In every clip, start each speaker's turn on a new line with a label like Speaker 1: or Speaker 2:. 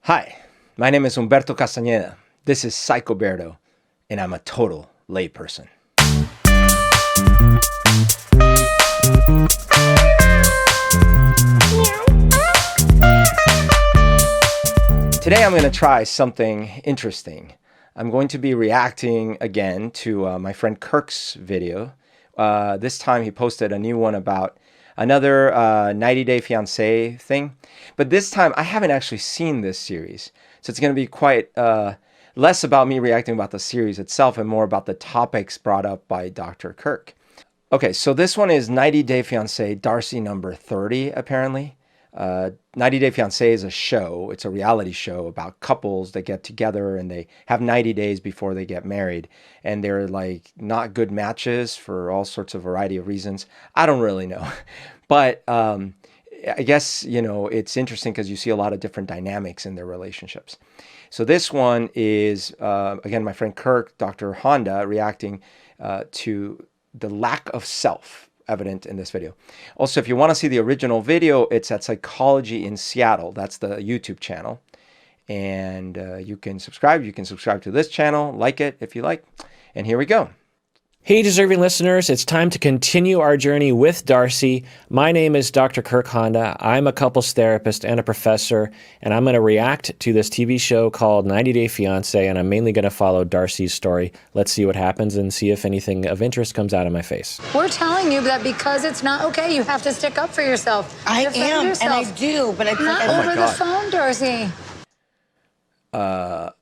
Speaker 1: Hi, my name is Humberto Castañeda. This is PsychoBerto, and I'm a total layperson. Today I'm going to try something interesting. I'm going to be reacting again to my friend Kirk's video. This time he posted a new one about another 90-Day Fiance thing. But this time I haven't actually seen this series. So it's going to be quite less about me reacting about the series itself and more about the topics brought up by Dr. Kirk. Okay, so this one is 90-Day Fiance, Darcey number 30, apparently. 90-Day Fiance is a show. It's a reality show about couples that get together and they have 90 days before they get married. And they're like not good matches for all sorts of variety of reasons. I don't really know. But I guess, it's interesting because you see a lot of different dynamics in their relationships. So this one is, again, my friend Kirk, Dr. Honda, reacting to the lack of self evident in this video. Also, if you want to see the original video, it's at Psychology in Seattle. That's the YouTube channel. And you can subscribe. You can subscribe to this channel, like it if you like. And here we go.
Speaker 2: Hey, deserving listeners, it's time to continue our journey with Darcey. My name is Dr. Kirk Honda. I'm a couples therapist and a professor, and I'm going to react to this TV show called 90-Day Fiance, and I'm mainly going to follow Darcey's story. Let's see what happens and see if anything of interest comes out of my face.
Speaker 3: We're telling you that because it's not okay, you have to stick up for yourself.
Speaker 4: I
Speaker 3: Defend
Speaker 4: am,
Speaker 3: yourself.
Speaker 4: and I do, but I think
Speaker 3: Not over the phone, Darcey.
Speaker 1: I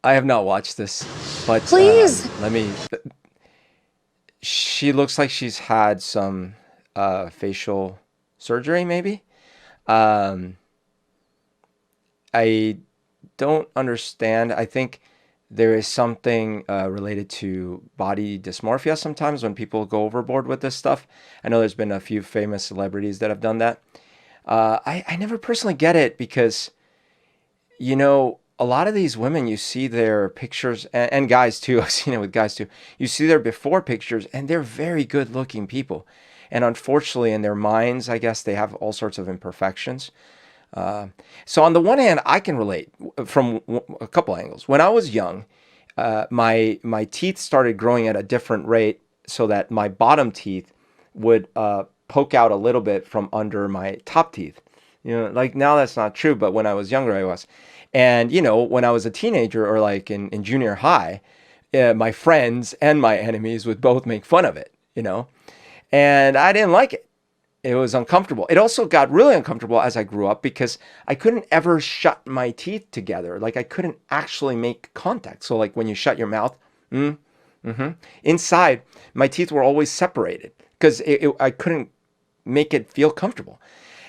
Speaker 1: have not watched this, but
Speaker 3: Please.
Speaker 1: She looks like she's had some facial surgery, maybe. I don't understand. I think there is something related to body dysmorphia sometimes when people go overboard with this stuff. I know there's been a few famous celebrities that have done that. I never personally get it because, a lot of these women, you see their pictures, and guys too, I've seen it with guys too, you see their before pictures, and they're very good looking people. And unfortunately, in their minds, I guess they have all sorts of imperfections. So on the one hand, I can relate from a couple angles. When I was young, my teeth started growing at a different rate so that my bottom teeth would poke out a little bit from under my top teeth. Like now that's not true, but when I was younger, I was. And, when I was a teenager or like in junior high, my friends and my enemies would both make fun of it, and I didn't like it. It was uncomfortable. It also got really uncomfortable as I grew up because I couldn't ever shut my teeth together. Like I couldn't actually make contact. So like when you shut your mouth, inside, my teeth were always separated because I couldn't make it feel comfortable.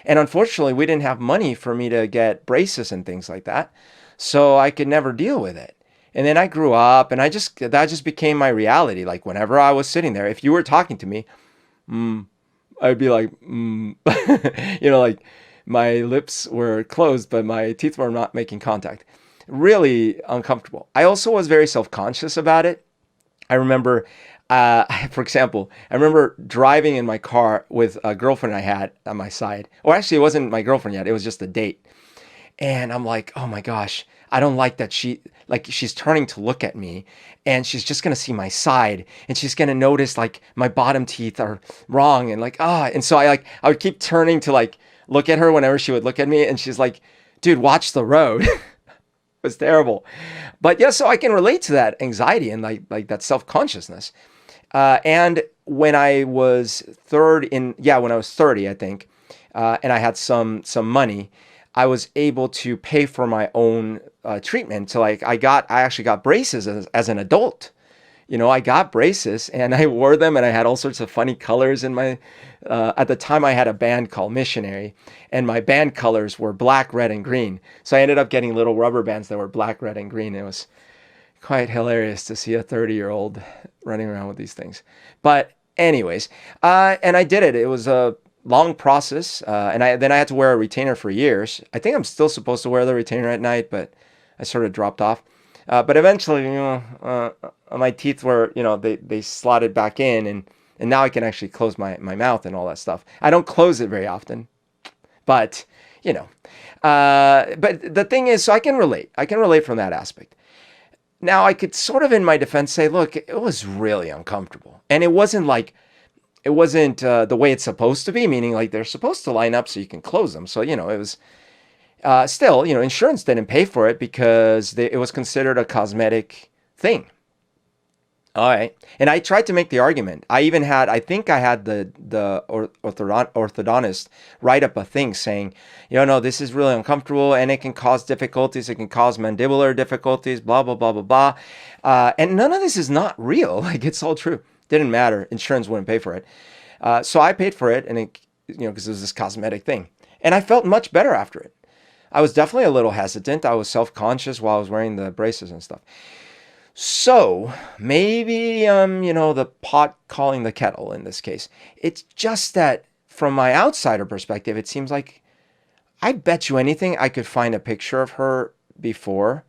Speaker 1: And unfortunately, we didn't have money for me to get braces and things like that. So I could never deal with it. And then I grew up and that just became my reality. Like whenever I was sitting there, if you were talking to me, I'd be like, like my lips were closed, but my teeth were not making contact. Really uncomfortable. I also was very self-conscious about it. I remember, for example, I remember driving in my car with a girlfriend I had on my side. Or actually, it wasn't my girlfriend yet. It was just a date. And I'm like, oh my gosh, I don't like that she's turning to look at me and she's just going to see my side and she's going to notice like my bottom teeth are wrong and like, and so I would keep turning to like look at her whenever she would look at me and she's like, dude, watch the road. It was terrible. But yeah, so I can relate to that anxiety and like that self-consciousness. And when I was 30, I think, and I had some money, I was able to pay for my own treatment. So like I actually got braces as an adult. I got braces and I wore them and I had all sorts of funny colors in my, at the time I had a band called Missionary and my band colors were black, red, and green. So I ended up getting little rubber bands that were black, red, and green. It was quite hilarious to see a 30-year-old running around with these things. But anyways, and I did it. It was a long process. And then I had to wear a retainer for years. I think I'm still supposed to wear the retainer at night, but I sort of dropped off. But eventually, my teeth were, they slotted back in and now I can actually close my mouth and all that stuff. I don't close it very often, but you know. But the thing is, so I can relate. I can relate from that aspect. Now, I could sort of, in my defense, say, look, it was really uncomfortable. And it wasn't the way it's supposed to be, meaning like they're supposed to line up so you can close them. So, it was still, insurance didn't pay for it because it was considered a cosmetic thing. All right. And I tried to make the argument. I think I had the orthodontist write up a thing saying, no, this is really uncomfortable and it can cause difficulties. It can cause mandibular difficulties, blah, blah, blah, blah, blah. And none of this is not real. Like, it's all true. Didn't matter. Insurance wouldn't pay for it. So I paid for it, and it, because it was this cosmetic thing. And I felt much better after it. I was definitely a little hesitant. I was self-conscious while I was wearing the braces and stuff. So maybe, the pot calling the kettle in this case. It's just that from my outsider perspective, it seems like I bet you anything I could find a picture of her before.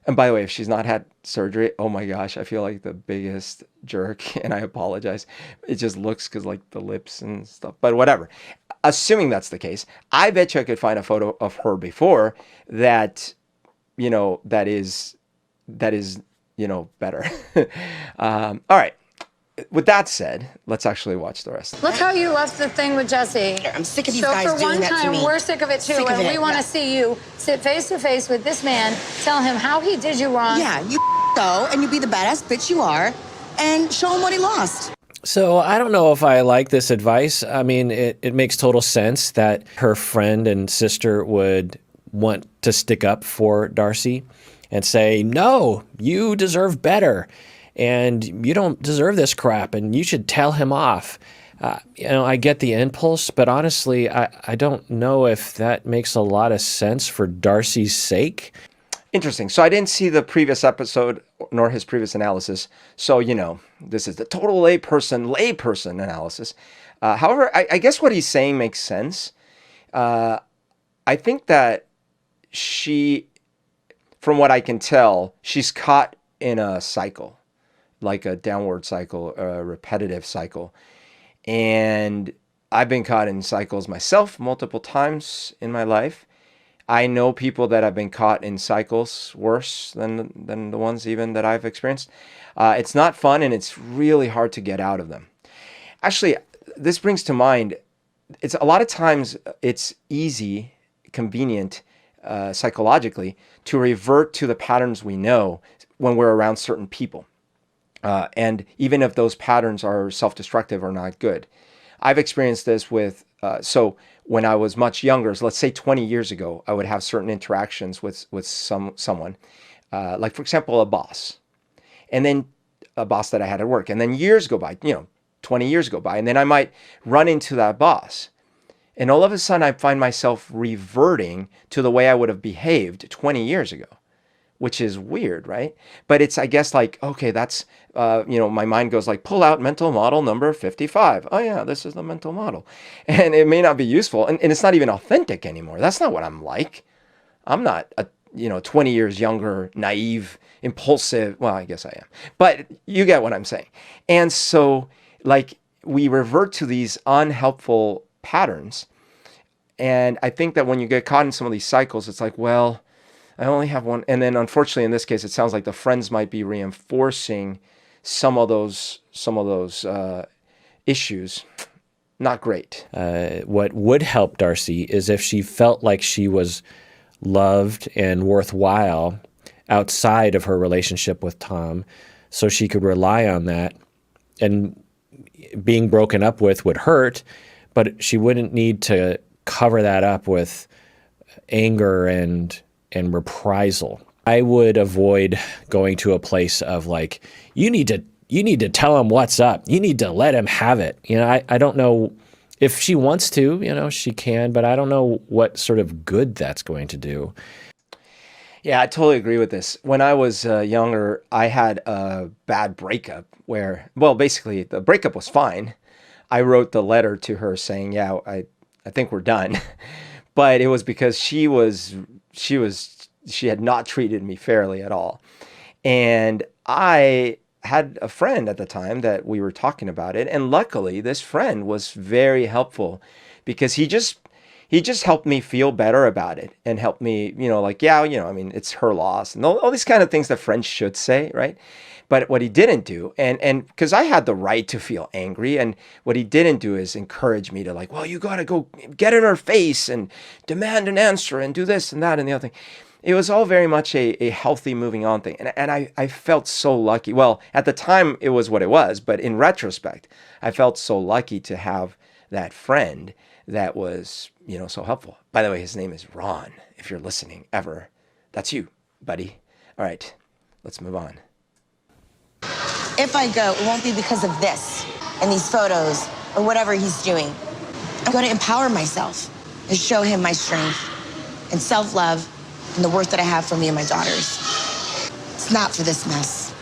Speaker 1: And by the way, if she's not had surgery, oh my gosh, I feel like the biggest jerk, and I apologize. It just looks because like the lips and stuff, but whatever. Assuming that's the case, I bet you I could find a photo of her before that, that is, better. All right. With that said, let's actually watch the rest.
Speaker 3: Look how you left the thing with Jesse.
Speaker 4: I'm sick of these guys doing that to me.
Speaker 3: So for one time, we're sick of it too, and we want to see you sit face to face with this man, tell him how he did you wrong.
Speaker 4: Yeah, you go and you be the badass bitch you are, and show him what he lost.
Speaker 2: So I don't know if I like this advice. I mean, it makes total sense that her friend and sister would want to stick up for Darcey and say, no, you deserve better. And you don't deserve this crap, and you should tell him off. I get the impulse, but honestly, I don't know if that makes a lot of sense for Darcey's sake.
Speaker 1: Interesting. So I didn't see the previous episode nor his previous analysis. So, this is the total layperson analysis. However, I guess what he's saying makes sense. I think that from what I can tell, she's caught in a cycle. Like a downward cycle, a repetitive cycle. And I've been caught in cycles myself multiple times in my life. I know people that have been caught in cycles worse than the ones even that I've experienced. It's not fun, and it's really hard to get out of them. Actually, this brings to mind, it's a lot of times it's easy, convenient, psychologically, to revert to the patterns we know when we're around certain people. And even if those patterns are self-destructive or not good. I've experienced this with, so when I was much younger, so let's say 20 years ago, I would have certain interactions with someone, like for example, a boss, and then a boss that I had at work. And then years go by, 20 years go by, and then I might run into that boss. And all of a sudden I find myself reverting to the way I would have behaved 20 years ago. Which is weird, right? But it's, I guess, like, okay, that's, my mind goes like, pull out mental model number 55. Oh yeah, this is the mental model. And it may not be useful. And it's not even authentic anymore. That's not what I'm like. I'm not, 20 years younger, naive, impulsive. Well, I guess I am. But you get what I'm saying. And so, like, we revert to these unhelpful patterns. And I think that when you get caught in some of these cycles, it's like, well, I only have one. And then unfortunately, in this case, it sounds like the friends might be reinforcing some of those issues. Not great.
Speaker 2: What would help Darcey is if she felt like she was loved and worthwhile outside of her relationship with Tom, so she could rely on that. And being broken up with would hurt, but she wouldn't need to cover that up with anger and reprisal. I would avoid going to a place of like, you need to tell him what's up. You need to let him have it. I don't know if she wants to, she can, but I don't know what sort of good that's going to do.
Speaker 1: Yeah, I totally agree with this. When I was younger, I had a bad breakup where, well, basically the breakup was fine. I wrote the letter to her saying, yeah, I think we're done. But it was because she had not treated me fairly at all. And I had a friend at the time that we were talking about it. And luckily, this friend was very helpful because he he just helped me feel better about it and helped me, like, yeah, I mean, it's her loss and all these kind of things that friends should say, right? But what he didn't do, and because I had the right to feel angry, and what he didn't do is encourage me to like, well, you got to go get in her face and demand an answer and do this and that and the other thing. It was all very much a healthy moving on thing. And I felt so lucky. Well, at the time it was what it was, but in retrospect, I felt so lucky to have that friend that was, so helpful. By the way, his name is Ron. If you're listening ever, that's you, buddy. All right, let's move on.
Speaker 4: If I go, it won't be because of this and these photos or whatever he's doing. I'm going to empower myself and show him my strength and self-love and the worth that I have for me and my daughters. It's not for this mess.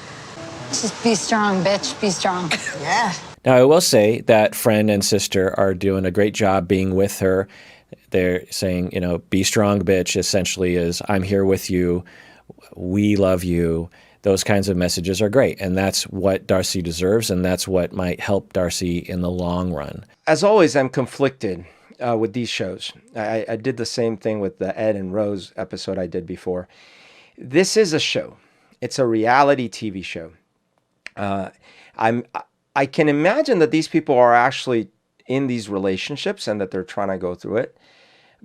Speaker 3: Just be strong, bitch. Be strong.
Speaker 4: Yeah.
Speaker 2: Now, I will say that friend and sister are doing a great job being with her. They're saying, be strong, bitch, essentially is, I'm here with you. We love you. Those kinds of messages are great. And that's what Darcey deserves. And that's what might help Darcey in the long run.
Speaker 1: As always, I'm conflicted with these shows. I did the same thing with the Ed and Rose episode I did before. This is a show. It's a reality TV show. I can imagine that these people are actually in these relationships and that they're trying to go through it.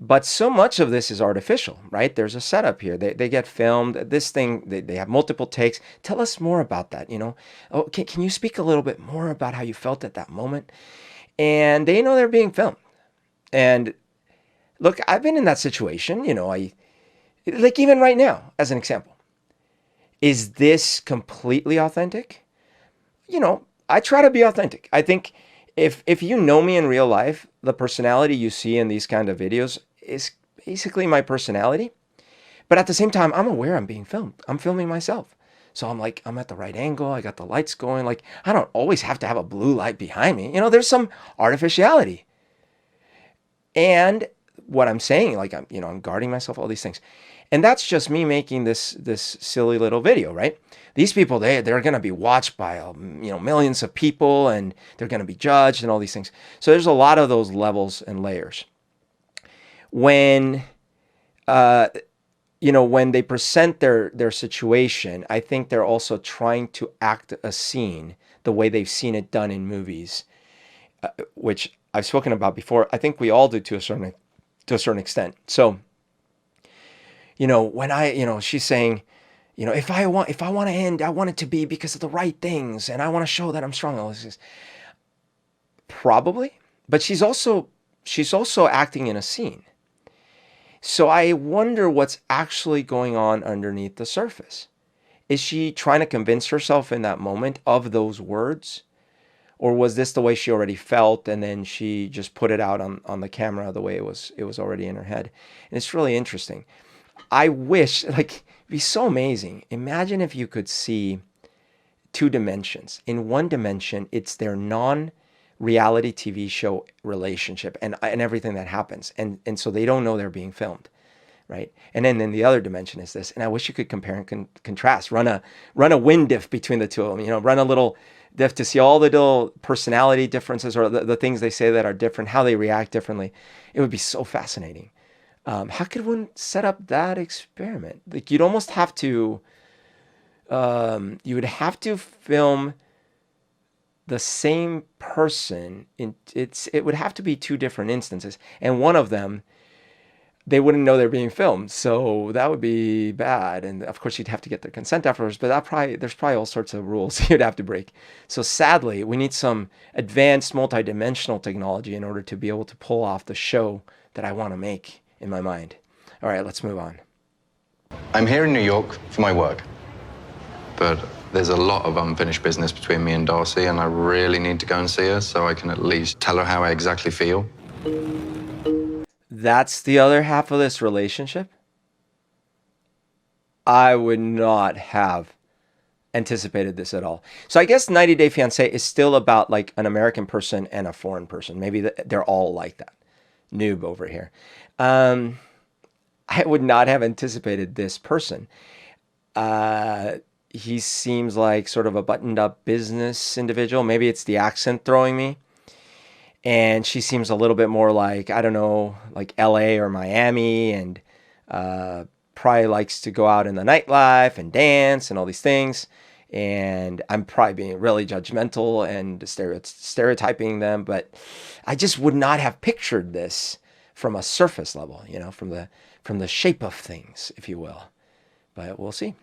Speaker 1: But so much of this is artificial, right? There's a setup here. They get filmed. This thing, they have multiple takes. Tell us more about that, Oh, can you speak a little bit more about how you felt at that moment? And they know they're being filmed. And look, I've been in that situation, like even right now, as an example. Is this completely authentic? I try to be authentic. I think if you know me in real life, the personality you see in these kind of videos is basically my personality. But at the same time, I'm aware I'm being filmed. I'm filming myself. So I'm at the right angle. I got the lights going. Like, I don't always have to have a blue light behind me. There's some artificiality. And what I'm saying, like, I'm guarding myself, all these things. And that's just me making this silly little video, right? These people, they're going to be watched by, millions of people, and they're going to be judged and all these things. So there's a lot of those levels and layers. When, when they present their situation, I think they're also trying to act a scene the way they've seen it done in movies, which I've spoken about before. I think we all do to a certain extent. So, when she's saying, if I want to end, I want it to be because of the right things, and I want to show that I'm strong. All this is probably, but she's also acting in a scene. So I wonder what's actually going on underneath the surface. Is she trying to convince herself in that moment of those words? Or was this the way she already felt, and then she just put it out on the camera the way it was already in her head? And it's really interesting. I wish, it'd be so amazing. Imagine if you could see two dimensions. In one dimension, it's their non-reality TV show relationship and everything that happens. And so they don't know they're being filmed, right? And then in the other dimension is this. And I wish you could compare and contrast. Run a wind diff between the two of them. Run a little diff to see all the little personality differences or the things they say that are different, how they react differently. It would be so fascinating. How could one set up that experiment? Like, you'd almost have to, you would have to film the same person. It would have to be two different instances. And one of them, they wouldn't know they're being filmed. So that would be bad. And of course, you'd have to get their consent afterwards, but there's probably all sorts of rules you'd have to break. So sadly, we need some advanced multidimensional technology in order to be able to pull off the show that I want to make in my mind. All right, let's move on.
Speaker 5: I'm here in New York for my work, but there's a lot of unfinished business between me and Darcey, and I really need to go and see her so I can at least tell her how I exactly feel.
Speaker 1: That's the other half of this relationship. I would not have anticipated this at all. So I guess 90 Day Fiance is still about like an American person and a foreign person. Maybe they're all like that. Noob over here. I would not have anticipated this person. He seems like sort of a buttoned up business individual. Maybe it's the accent throwing me. And she seems a little bit more like, I don't know, like LA or Miami, and probably likes to go out in the nightlife and dance and all these things. And I'm probably being really judgmental and stereotyping them, but I just would not have pictured this from a surface level, from the shape of things, if you will. But we'll see.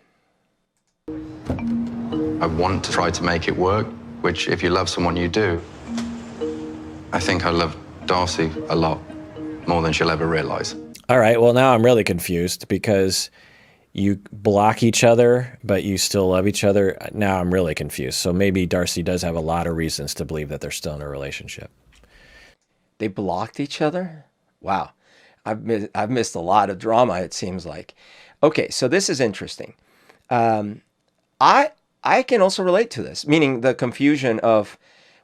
Speaker 5: I want to try to make it work, which if you love someone, you do. I think I love Darcey a lot, more than she'll ever realize.
Speaker 2: All right, well, now I'm really confused because you block each other, but you still love each other. Now I'm really confused. So maybe Darcey does have a lot of reasons to believe that they're still in a relationship.
Speaker 1: They blocked each other? Wow. I've missed a lot of drama, it seems like. Okay, so this is interesting. I can also relate to this, meaning the confusion of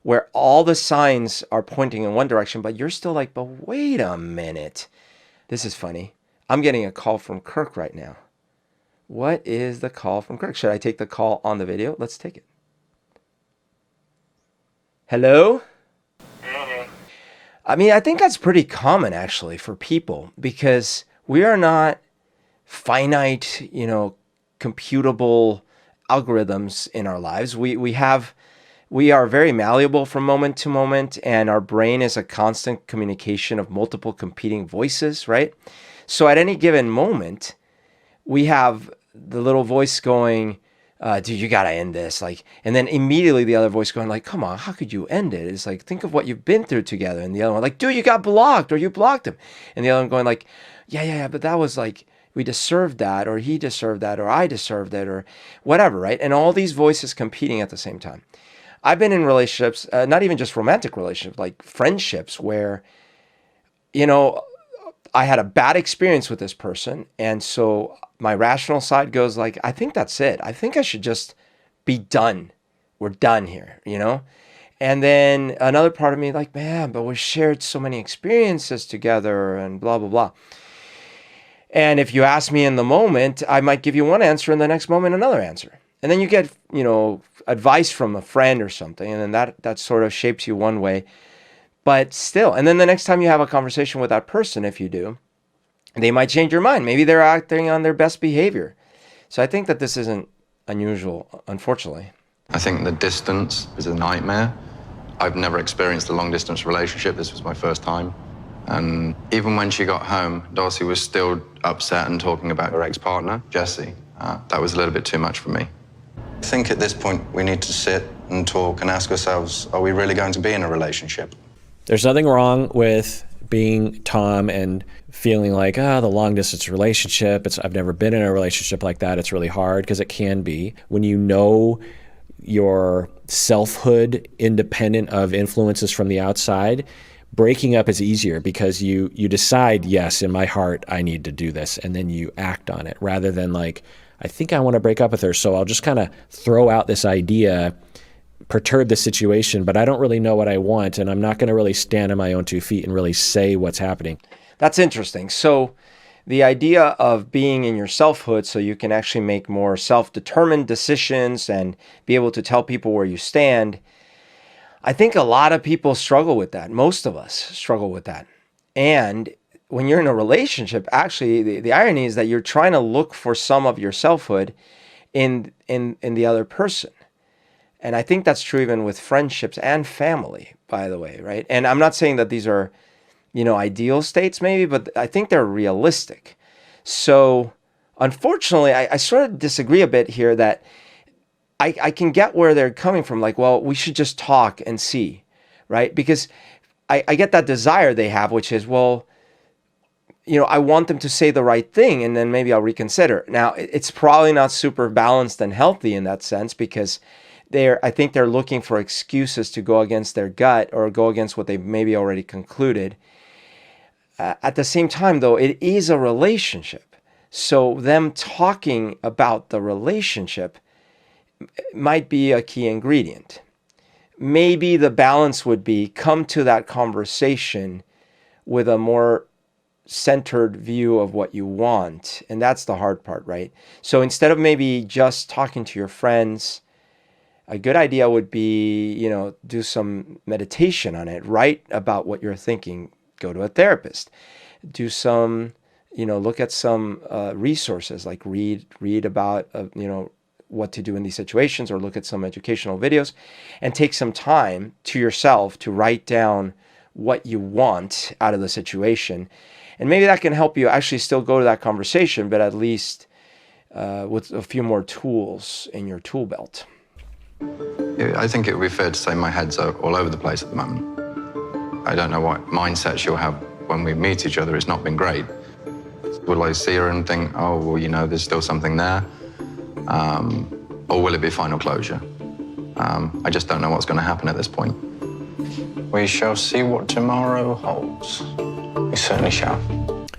Speaker 1: where all the signs are pointing in one direction, but you're still like, but wait a minute. This is funny. I'm getting a call from Kirk right now. What is the call from Kirk? Should I take the call on the video? Let's take it. Hello? I mean, I think that's pretty common actually for people, because we are not finite, computable algorithms in our lives. We are very malleable from moment to moment, and our brain is a constant communication of multiple competing voices, right? So at any given moment, we have the little voice going, dude, you gotta end this. And then immediately the other voice going like, come on, how could you end it? It's like, think of what you've been through together. And the other one like, dude, you got blocked, or you blocked him. And the other one going like, yeah, but that was like, we deserved that, or he deserved that, or I deserved it, or whatever, right? And all these voices competing at the same time. I've been in relationships, not even just romantic relationships, like friendships where, I had a bad experience with this person. And so my rational side goes like, I think that's it. I think I should just be done. We're done here, And then another part of me like, man, but we shared so many experiences together and blah, blah, blah. And if you ask me in the moment, I might give you one answer, and the next moment another answer. And then you get, advice from a friend or something, and then that sort of shapes you one way. But still, and then the next time you have a conversation with that person, if you do, they might change your mind. Maybe they're acting on their best behavior. So I think that this isn't unusual, unfortunately.
Speaker 5: I think the distance is a nightmare. I've never experienced a long-distance relationship. This was my first time. And even when she got home, Darcey was still upset and talking about her ex-partner, Jesse. That was a little bit too much for me. I think at this point, we need to sit and talk and ask ourselves, are we really going to be in a relationship?
Speaker 2: There's nothing wrong with being Tom and feeling like, the long distance relationship, I've never been in a relationship like that. It's really hard, because it can be. When you know your selfhood independent of influences from the outside, breaking up is easier, because you decide, yes, in my heart, I need to do this. And then you act on it, rather than like, I think I want to break up with her, so I'll just kind of throw out this idea, perturb the situation, but I don't really know what I want, and I'm not going to really stand on my own 2 feet and really say what's happening.
Speaker 1: That's interesting. So the idea of being in your selfhood so you can actually make more self-determined decisions and be able to tell people where you stand, I think a lot of people struggle with that. Most of us struggle with that. And when you're in a relationship, actually, the irony is that you're trying to look for some of your selfhood in the other person. And I think that's true even with friendships and family, by the way, right? And I'm not saying that these are, ideal states maybe, but I think they're realistic. So unfortunately, I sort of disagree a bit here that I can get where they're coming from. Like, well, we should just talk and see, right? Because I get that desire they have, which is, well, I want them to say the right thing, and then maybe I'll reconsider. Now, it's probably not super balanced and healthy in that sense, because I think they're looking for excuses to go against their gut or go against what they maybe already concluded. At the same time, though, it is a relationship. So them talking about the relationship might be a key ingredient. Maybe the balance would be come to that conversation with a more centered view of what you want. And that's the hard part, right? So instead of maybe just talking to your friends, a good idea would be, do some meditation on it, write about what you're thinking, go to a therapist, do some, look at some resources, like read about, what to do in these situations, or look at some educational videos, and take some time to yourself to write down what you want out of the situation. And maybe that can help you actually still go to that conversation, but at least with a few more tools in your tool belt.
Speaker 5: I think it would be fair to say my head's all over the place at the moment. I don't know what mindset she'll have when we meet each other. It's not been great. Will I see her and think, oh, well, there's still something there? Or will it be final closure? I just don't know what's going to happen at this point. We shall see what tomorrow holds. We certainly shall.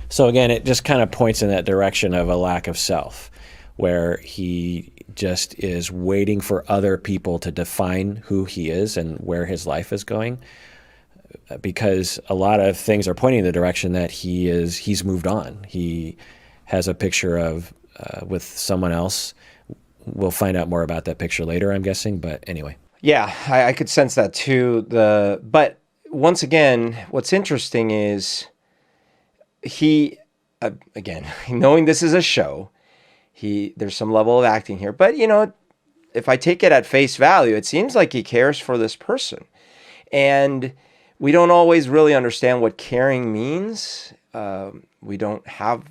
Speaker 2: So again, it just kind of points in that direction of a lack of self, where he just is waiting for other people to define who he is and where his life is going, because a lot of things are pointing in the direction that he's moved on. He has a picture of with someone else. We'll find out more about that picture later, I'm guessing, but anyway.
Speaker 1: Yeah, I could sense that too. But once again, what's interesting is he, again, knowing this is a show, there's some level of acting here. But, if I take it at face value, it seems like he cares for this person. And we don't always really understand what caring means. We don't have,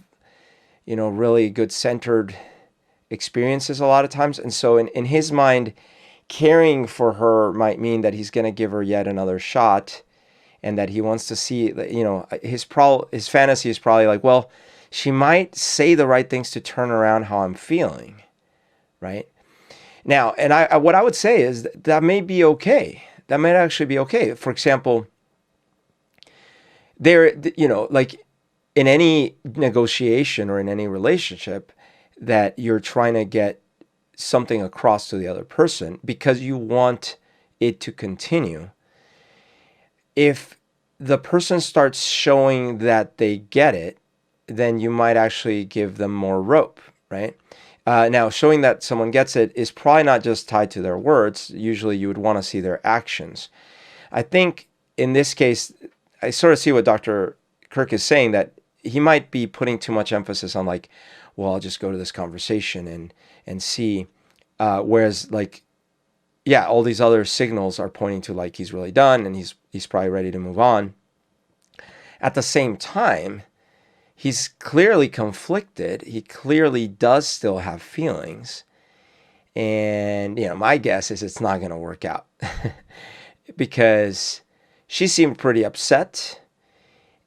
Speaker 1: really good centered experiences a lot of times. And so in his mind, caring for her might mean that he's going to give her yet another shot, and that he wants to see, his fantasy is probably like, well, she might say the right things to turn around how I'm feeling, right? Now, and what I would say is that may be okay. That might actually be okay. For example, like in any negotiation or in any relationship that you're trying to get something across to the other person because you want it to continue. If the person starts showing that they get it, then you might actually give them more rope, right? Now, showing that someone gets it is probably not just tied to their words. Usually you would want to see their actions. I think in this case, I sort of see what Dr. Kirk is saying, that he might be putting too much emphasis on like, well, I'll just go to this conversation and see. Whereas like, yeah, all these other signals are pointing to like he's really done and he's probably ready to move on. At the same time, he's clearly conflicted. He clearly does still have feelings. And, my guess is it's not going to work out because she seemed pretty upset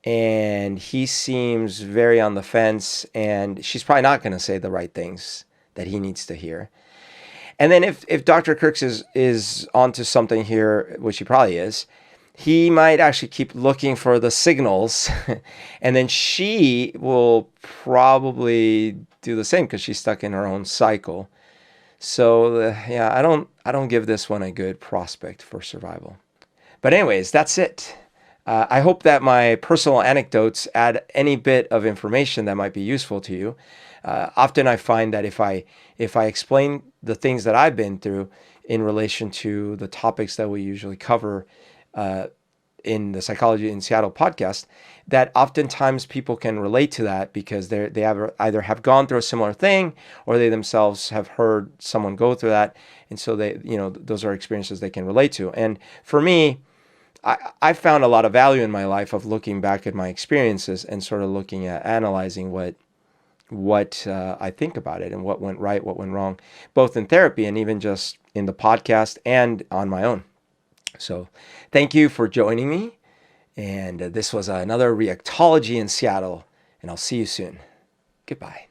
Speaker 1: and he seems very on the fence, and she's probably not going to say the right things that he needs to hear. And then if Dr. Kirk is onto something here, which he probably is, he might actually keep looking for the signals, and then she will probably do the same because she's stuck in her own cycle. So yeah, I don't give this one a good prospect for survival. But anyways, that's it. I hope that my personal anecdotes add any bit of information that might be useful to you. Often I find that if I explain the things that I've been through in relation to the topics that we usually cover in the Psychology in Seattle podcast, that oftentimes people can relate to that because they either have gone through a similar thing or they themselves have heard someone go through that, and so they those are experiences they can relate to. And for me, I found a lot of value in my life of looking back at my experiences and sort of looking at analyzing what I think about it and what went right, what went wrong, both in therapy and even just in the podcast and on my own. So thank you for joining me. And this was another Reactology in Seattle, and I'll see you soon. Goodbye.